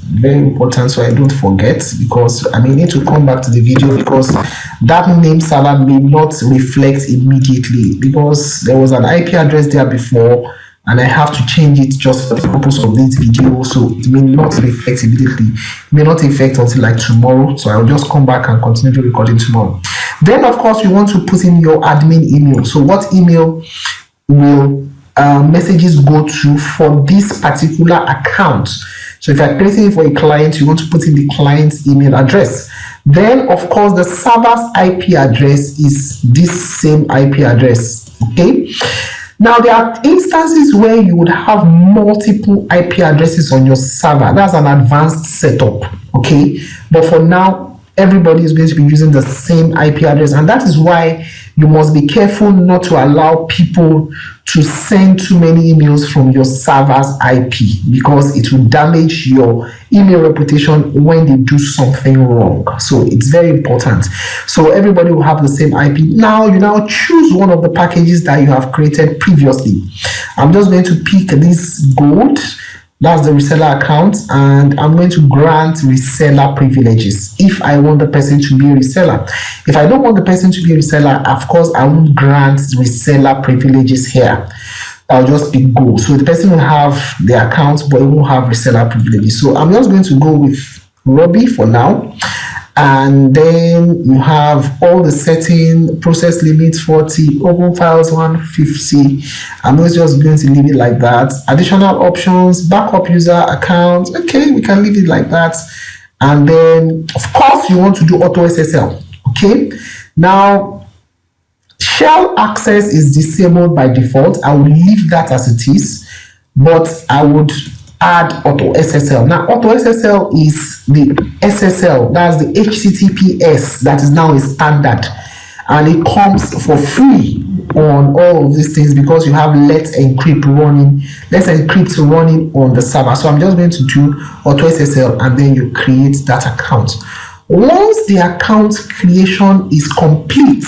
Very important, so I don't forget, because I may need to come back to the video because that name server may not reflect immediately because there was an IP address there before and I have to change it just for the purpose of this video, so it may not reflect immediately. It may not affect until like tomorrow, so I'll just come back and continue the recording tomorrow. Then of course you want to put in your admin email. So what email will messages go to for this particular account? So if you're creating it for a client, you want to put in the client's email address. Then of course the server's IP address is this same IP address. Okay. Now, there are instances where you would have multiple IP addresses on your server. That's an advanced setup, okay? But for now, everybody is going to be using the same IP address, and that is why you must be careful not to allow people to send too many emails from your server's IP, because it will damage your email reputation when they do something wrong. So it's very important. So everybody will have the same IP. Now you now choose one of the packages that you have created previously. I'm just going to pick this gold. That's the reseller account, and I'm going to grant reseller privileges if I want the person to be a reseller. If I don't want the person to be a reseller, of course, I won't grant reseller privileges here. I'll just pick gold. So the person will have the account, but it won't have reseller privileges. So I'm just going to go with Robbie for now. And then you have all the setting, process limits 40, open files 150. I'm just going to leave it like that. Additional options, backup user account. Okay, we can leave it like that. And then of course you want to do auto SSL. Okay, now shell access is disabled by default. I will leave that as it is, but I would add auto SSL. Now auto SSL is the SSL, that's the HTTPS that is now a standard, and it comes for free on all of these things because you have Let's Encrypt running on the server. So I'm just going to do auto SSL, and then you create that account. Once the account creation is complete,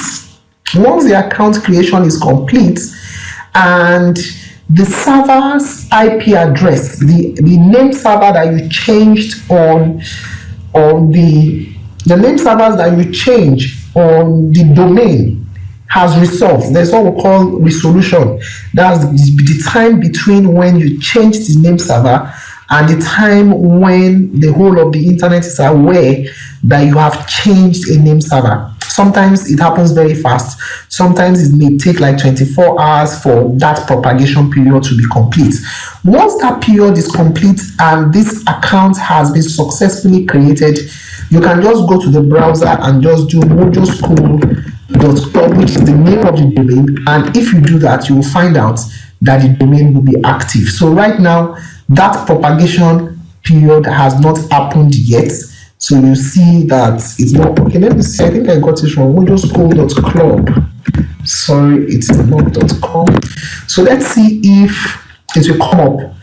and the server's IP address, the name server that you changed on the name servers that you change on the domain has resolved. There's what we call resolution. That's the time between when you change the name server and the time when the whole of the internet is aware that you have changed a name server. Sometimes it happens very fast. Sometimes it may take like 24 hours for that propagation period to be complete. Once that period is complete and this account has been successfully created, you can just go to the browser and just do mojoschool.club, which is the name of the domain. And if you do that, you will find out that the domain will be active. So right now, that propagation period has not happened yet. So you see that it's not okay. Let me see. I think I got it from mojoschool.club. sorry, it's not .com. So let's see if it will come up.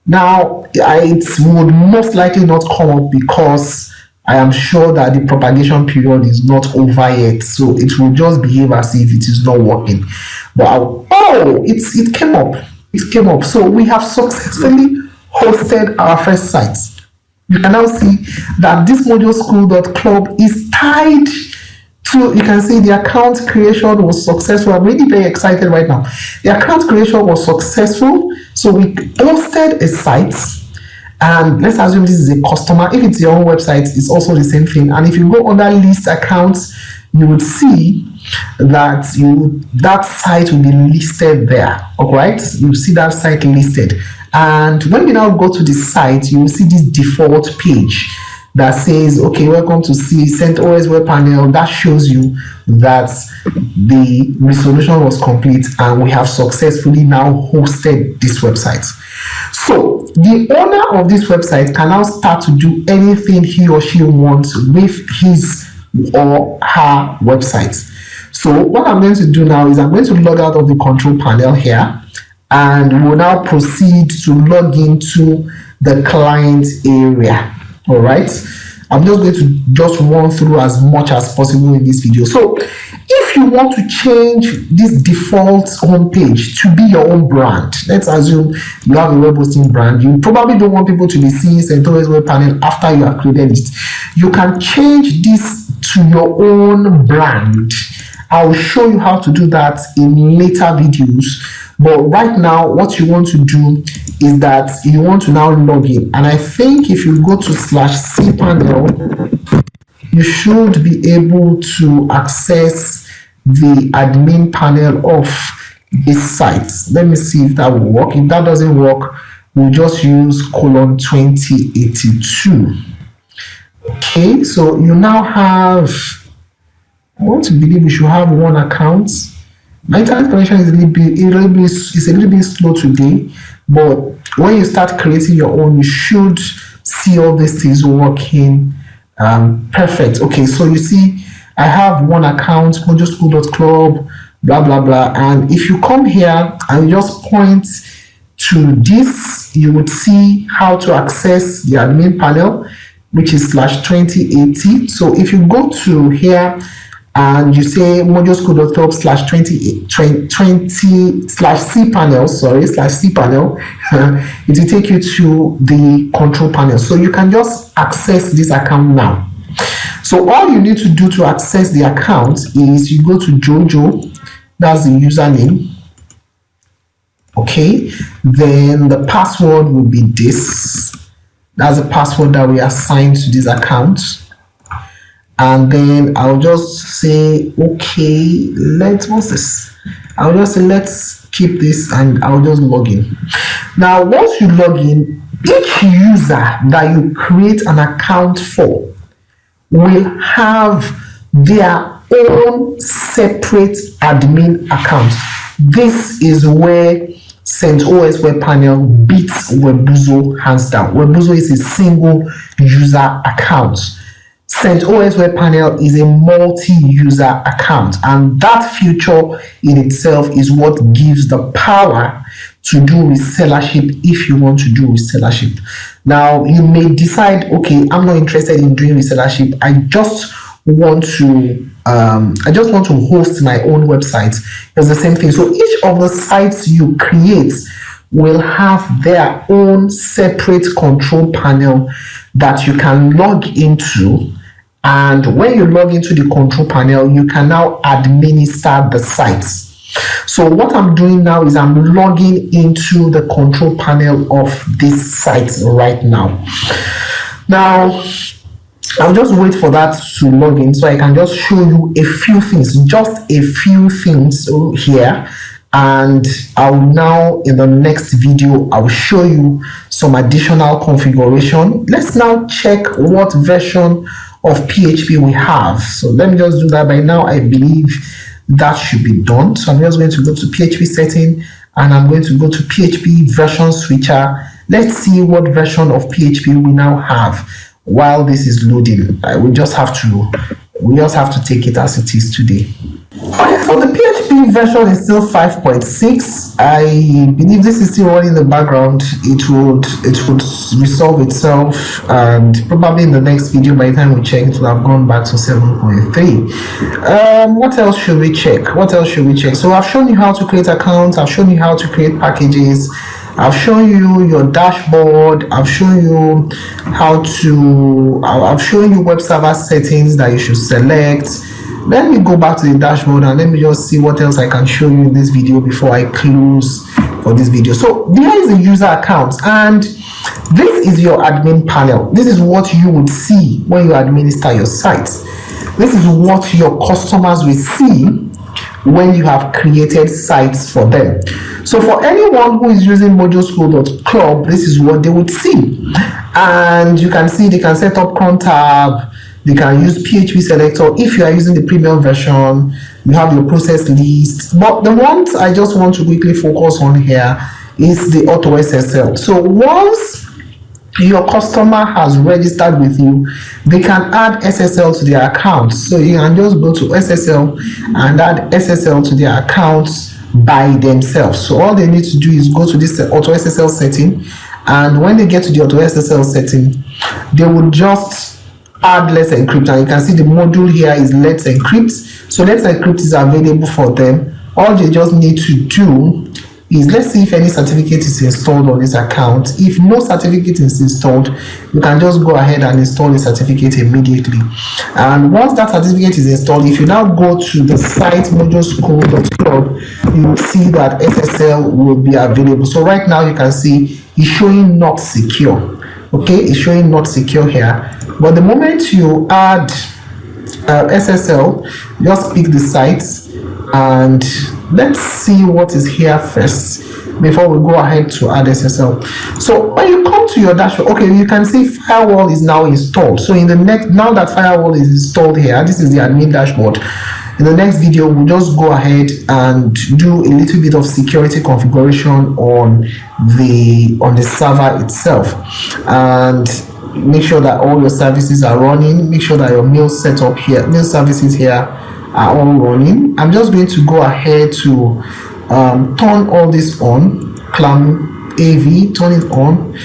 Now it would most likely not come up because I am sure that the propagation period is not over yet, so it will just behave as if it is not working. But it came up. It came up. So we have successfully hosted our first site. You can now see that this moduleSchool.club is tied to, you can see the account creation was successful. I'm really very excited right now. The account creation was successful. So we hosted a site, and let's assume this is a customer. If it's your own website, it's also the same thing. And if you go under list accounts, you would see that that site will be listed there. All right, you see that site listed. And when you now go to the site, you will see this default page that says, okay, welcome to Centos Web Panel. That shows you that the resolution was complete and we have successfully now hosted this website. So the owner of this website can now start to do anything he or she wants with his or her website. So what I'm going to do now is I'm going to log out of the control panel here, and we'll now proceed to log into the client area. All right, I'm just going to run through as much as possible in this video. So if you want to change this default homepage to be your own brand, let's assume you have a web hosting brand, you probably don't want people to be seeing Centos Web Panel after you have created it. You can change this to your own brand. I'll show you how to do that in later videos. But right now, what you want to do is that you want to now log in. And I think if you go to /cpanel, you should be able to access the admin panel of this site. Let me see if that will work. If that doesn't work, we'll just use :2082. Okay, so you now have, I want to believe you should have one account. My internet connection is a little bit slow today, but when you start creating your own, you should see all these things working perfect. Okay, so you see I have one account, moduleSchool.club, blah blah blah, and if you come here and just point to this, you would see how to access the admin panel, which is /2080. So if you go to here and you say moduleSchool.club /20/cpanel, /cpanel, it will take you to the control panel. So you can just access this account now. So all you need to do to access the account is you go to Jojo, that's the username. Okay, then the password will be this. That's the password that we assigned to this account. And then I'll just say, okay, what's this? I'll just say, let's keep this, and I'll just log in. Now, once you log in, each user that you create an account for will have their own separate admin account. This is where Centos Web Panel beats Webuzo hands down. Webuzo is a single user account. Centos Web Panel is a multi-user account, and that feature in itself is what gives the power to do resellership if you want to do resellership. Now, you may decide, okay, I'm not interested in doing resellership. I just want to host my own website. It's the same thing. So each of the sites you create will have their own separate control panel that you can log into. And when you log into the control panel, you can now administer the sites. So what I'm doing now is I'm logging into the control panel of this site right now. Now, I'll just wait for that to log in so I can just show you a few things, just a few things here. And I'll now, in the next video, I'll show you some additional configuration. Let's now check what version of PHP we have. So let me just do that. By now, I believe that should be done. So I'm just going to go to PHP setting, and I'm going to go to PHP version switcher. Let's see what version of PHP we now have. While this is loading, we just have to take it as it is today. Okay, so the PHP version is still 5.6. I believe this is still running in the background. It would resolve itself, and probably in the next video, by the time we check, it will have gone back to 7.3. What else should we check? So I've shown you how to create accounts. I've shown you how to create packages. I've shown you your dashboard. I've shown you I've shown you web server settings that you should select. Let me go back to the dashboard and let me just see what else I can show you in this video before I close for this video. So there is a user account, and this is your admin panel. This is what you would see when you administer your site. This is what your customers will see when you have created sites for them. So for anyone who is using moduleSchool.club, this is what they would see. And you can see they can set up cron tab. They can use PHP selector. If you are using the premium version, you have your process list. But the ones I just want to quickly focus on here is the auto SSL. So once your customer has registered with you, they can add SSL to their account. So you can just go to SSL and add SSL to their accounts by themselves. So all they need to do is go to this auto SSL setting, and when they get to the auto SSL setting, they will just add Let's Encrypt, and you can see the module here is Let's Encrypt. So Let's Encrypt is available for them. All they just need to do is, let's see if any certificate is installed on this account. If no certificate is installed, you can just go ahead and install the certificate immediately. And once that certificate is installed, if you now go to the site moduleSchool.club, you will see that SSL will be available. So right now you can see it's showing not secure. Okay, it's showing not secure here. But the moment you add SSL, just pick the sites, and let's see what is here first before we go ahead to add SSL. So when you come to your dashboard, okay, you can see firewall is now installed. So in the next, now that firewall is installed here, this is the admin dashboard. In the next video, we'll just go ahead and do a little bit of security configuration on the server itself, and make sure that all your services are running. Make sure that your mail setup here, mail services here are all running. I'm just going to go ahead to turn all this on. Clam AV, turn it on.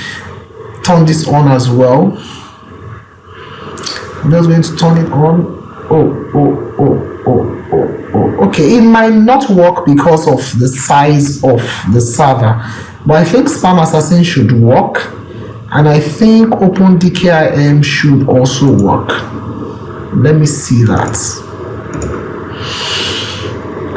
Turn this on as well. I'm just going to turn it on. Okay, it might not work because of the size of the server, but I think Spam Assassin should work, and I think OpenDKIM should also work. Let me see that.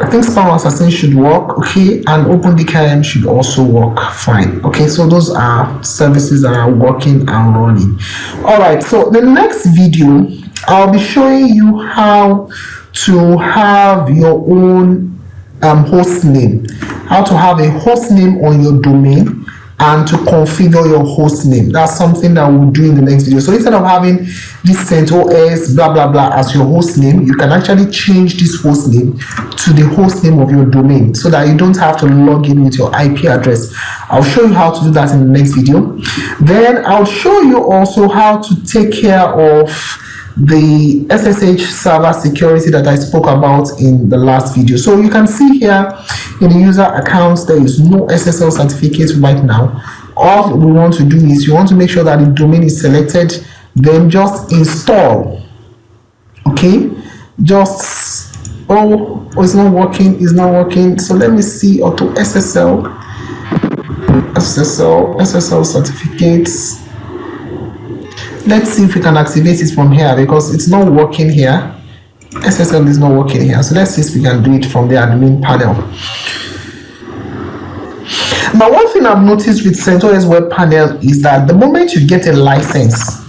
I think Spam Assassin should work, okay, and OpenDKIM should also work fine. Okay, so those are services that are working and running. All right, so the next video, I'll be showing you how to have your own host name, how to have a host name on your domain, and to configure your host name. That's something that we'll do in the next video. So instead of having this CentOS blah blah blah as your host name, you can actually change this host name to the host name of your domain, so that you don't have to log in with your IP address. I'll show you how to do that in the next video. Then I'll show you also how to take care of the SSH server security that I spoke about in the last video. So you can see here in the user accounts, there is no SSL certificate right now. All we want to do is, you want to make sure that the domain is selected, then just install. Okay, just it's not working. So let me see auto SSL certificates. Let's see if we can activate it from here, because it's not working here. SSL is not working here. So let's see if we can do it from the admin panel. Now, one thing I've noticed with Centos Web Panel is that the moment you get a license,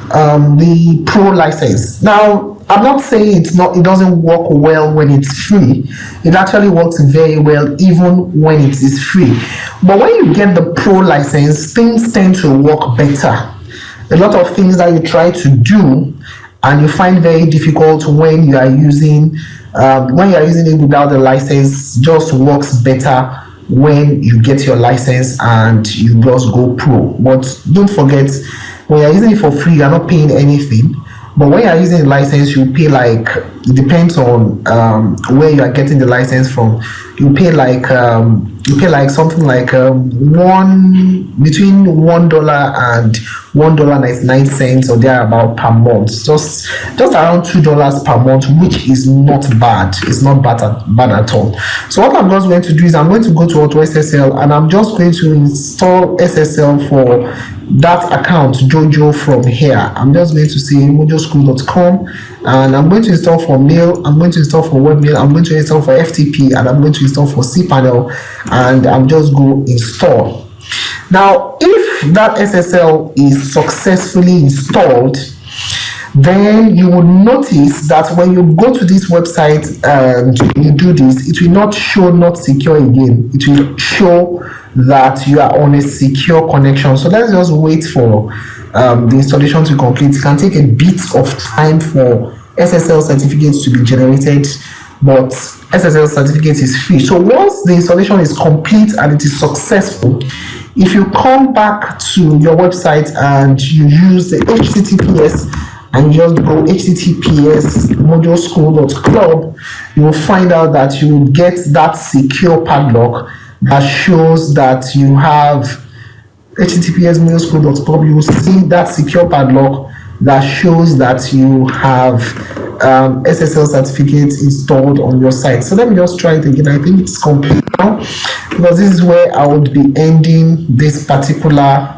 the pro license. Now, I'm not saying it doesn't work well when it's free. It actually works very well even when it is free. But when you get the pro license, things tend to work better. A lot of things that you try to do and you find very difficult when you are using it without the license, just works better when you get your license and you just go pro. But don't forget, when you're using it for free, you're not paying anything. But when you are using the license, you pay like, it depends on where you are getting the license from. You pay like something like between $1 and $1.99 or thereabout per month. Just around $2 per month, which is not bad. It's not bad at all. So what I'm just going to do is I'm going to go to Auto SSL, and I'm just going to install SSL for that account Jojo from here. I'm just going to say mojoschool.com, and I'm going to install for mail, I'm going to install for webmail, I'm going to install for FTP, and I'm going to install for cPanel, and I'm just go install. Now if that SSL is successfully installed, then you will notice that when you go to this website and you do this, it will not show not secure again. It will show that you are on a secure connection. So let's just wait for the installation to complete. It can take a bit of time for SSL certificates to be generated, but SSL certificate is free. So once the installation is complete and it is successful, if you come back to your website and you use the HTTPS and just go https mojoschool.club, you will find out that you will get that secure padlock that shows that you have https mojoschool.club. You will see that secure padlock that shows that you have SSL certificate installed on your site. So let me just try it again. I think it's complete now, because this is where I would be ending this particular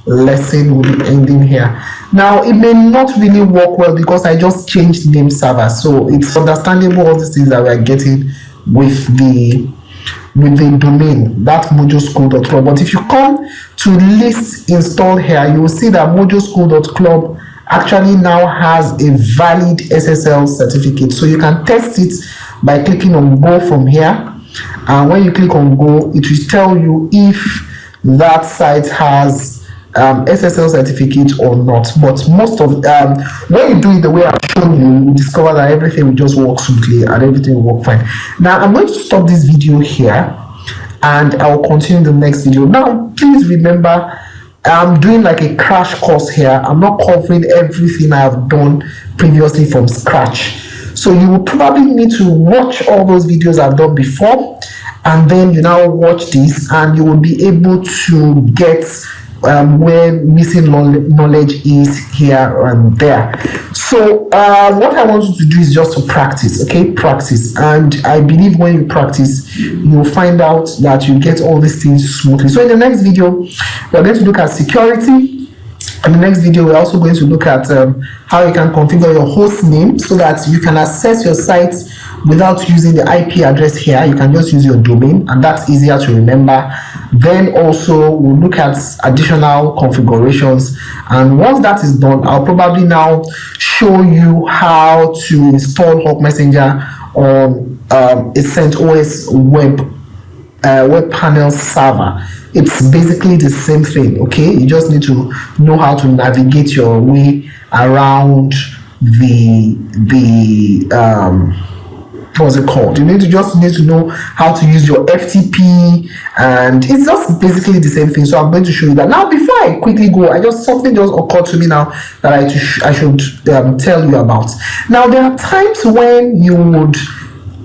lesson will be ending here. Now it may not really work well because I just changed name server, so it's understandable all these things that we are getting with the domain, that mojoschool.club. But if you come to list install here, you will see that mojoschool.club actually now has a valid SSL certificate. So you can test it by clicking on go from here, and when you click on go, it will tell you if that site has SSL certificate or not. But most of when you do it the way I've shown you, you discover that everything will just work smoothly and everything will work fine. Now I'm going to stop this video here and I'll continue the next video. Now please remember, I'm doing like a crash course here. I'm not covering everything I have done previously from scratch, so you will probably need to watch all those videos I've done before, and then you now watch this and you will be able to get where missing knowledge is here and there. So what I want you to do is just to practice, okay? Practice, and I believe when you practice, you'll find out that you get all these things smoothly. So in the next video, we're going to look at security. In the next video, we're also going to look at how you can configure your host name so that you can access your site without using the IP address here. You can just use your domain, and that's easier to remember. Then also we'll look at additional configurations, and once that is done, I'll probably now show you how to install Hawk Messenger on a CentOS Web Panel server. It's basically the same thing, okay? You just need to know how to navigate your way around the what's it called? You just need to know how to use your FTP, and it's just basically the same thing. So I'm going to show you that. Now before I quickly go, something just occurred to me now that I should tell you about. Now there are times when you would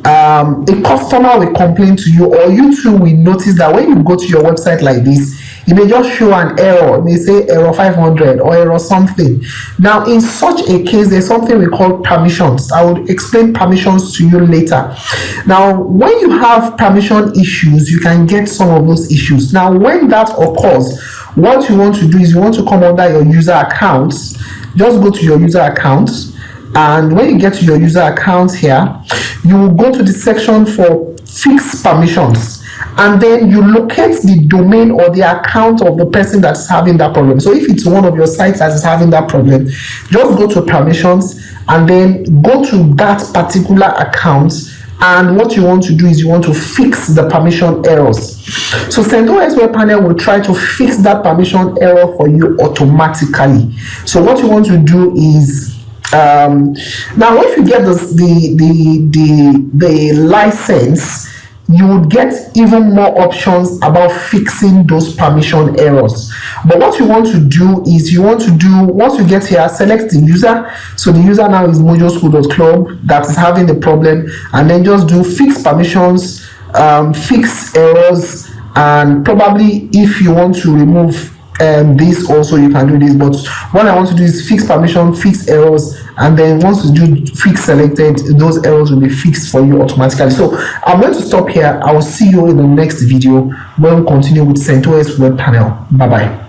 a customer will complain to you, or you too will notice that when you go to your website like this, it may just show an error. It may say error 500 or error something. Now in such a case, there's something we call permissions. I will explain permissions to you later. Now when you have permission issues, you can get some of those issues. Now when that occurs, what you want to do is you want to come under your user accounts. Just go to your user accounts, and when you get to your user account here, you will go to the section for fixed permissions, and then you locate the domain or the account of the person that's having that problem. So if it's one of your sites that is having that problem, just go to permissions and then go to that particular account, and what you want to do is you want to fix the permission errors. So CentOS Web Panel will try to fix that permission error for you automatically. So what you want to do is now if you get the license, you would get even more options about fixing those permission errors. But what you want to do is, once you get here, select the user. So the user now is mojoschool.club that is having the problem, and then just do fix permissions, fix errors, and probably if you want to remove this also, you can do this. But what I want to do is fix permission, fix errors, and then once you do fix selected, those errors will be fixed for you automatically. So I'm going to stop here. I will see you in the next video when we continue with Centos Web Panel. Bye bye.